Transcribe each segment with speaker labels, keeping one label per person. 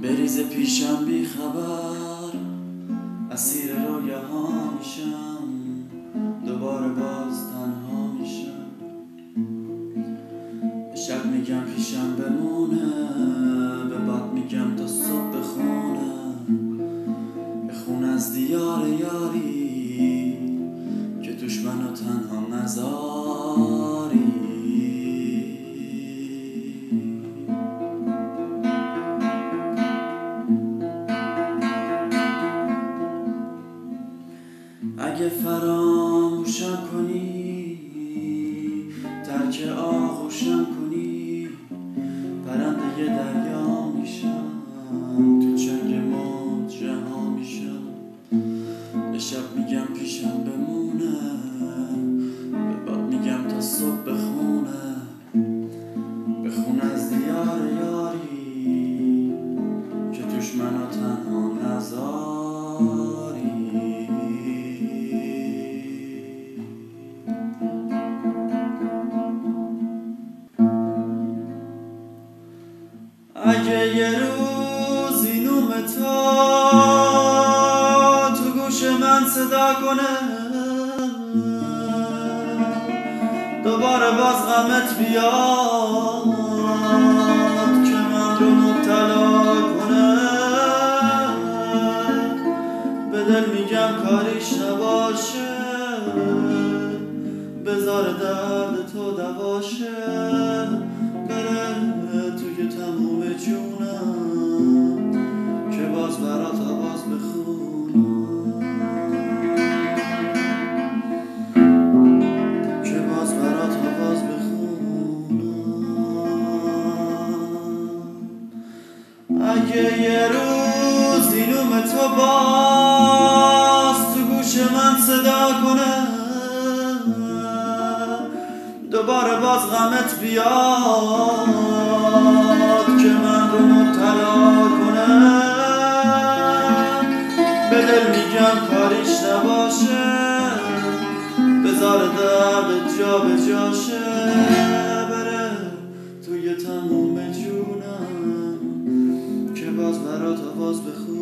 Speaker 1: بریز پیشم بی خبر، اسیر رویاها میشم، دوباره باز تنها میشم. به شب میگم پیشم بمونه، به باد میگم تا صبح بخونه، بخون از دیار یاری که توش منو تنها نذاری. اگه فراموشم کنی، ترک آغوشم کنی، پرنده دریا میشم، تو چنگ موج رها میشم. به شب میگم پیشم بمونه، به باد میگم تا صبح بخونه، بخون از دیار یاری که توش منو تنها نذاری. اگه یه روز این تو گوش من صدا کنه، دوباره باز غمت بیاد که من رو مبتلا کنه، به دل میگم کاریش نباشه، بذار درد تو دواشه، بره توی تموم جونم که باز برات آواز بخونم، که باز برات آواز بخونم. اگه یه روز اینوم تو باز تو گوش من صدا کنه، دوباره باز غمت بیاد که من رو مبتلا کنه، به دل میگم کاریش نباشه، بذار درد جا به جاشه، بره توی تموم جونم که باز برات آواز بخونم،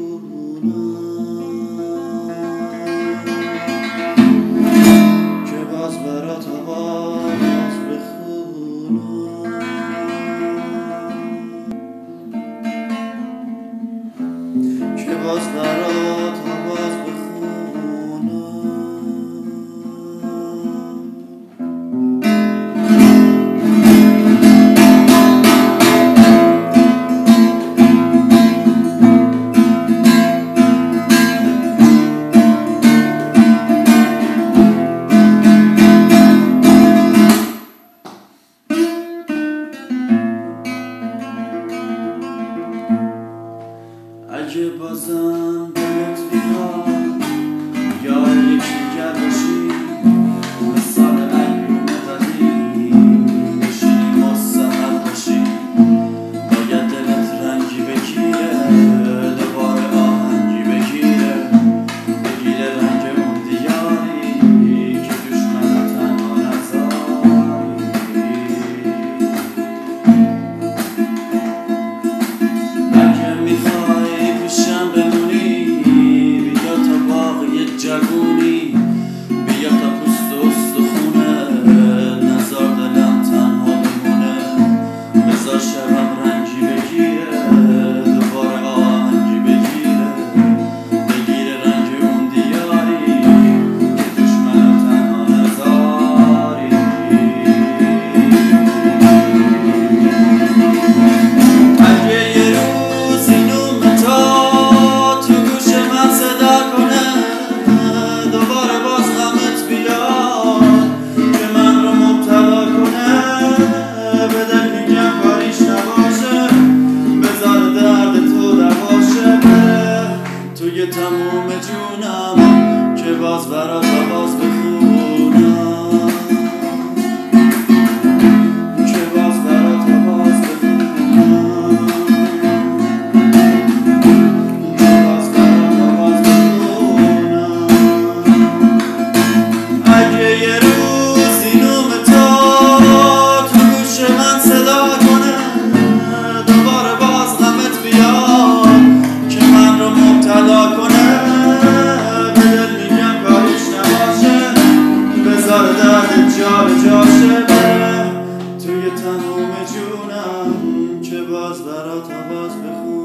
Speaker 1: که باز برات آواز بخونم، که باز برات آواز بخونم. اگه بازم دلت بیاد یا یکی دیگر باشی، مثال ایوم قدیم بشینیم و سهر باشی، باید دلت رنگی بگیره، دوباره آهنگی بگیره، بگیره رنگ اون دیاری که توش منو تنها نذاری. اگه میخوای پیشم بمونی، بیا تا باغ یه جوونی، بیا تا پوست و استخونه، نذار دلم تنها بمونه، بذار شبم رنگی بگیره، دوباره آهنگی بگیره، بگیره رنگ اون دیاری که توش منو تنها نذاری. اگه یه روز اینوم تو گوش من صدا کنه، دوباره باز غمت بیاد که من رو مبتلا کنه، به دل میگم کاریش نباشه، بذار درد تو دواشه، بره توی تموم جونم که باز برات آواز بخونم، که باز برات آواز بخونم، که باز برات آواز بخونم. اگه یه روز اینوم تو گوش من صدا کنه، دوباره برات آواز بخونم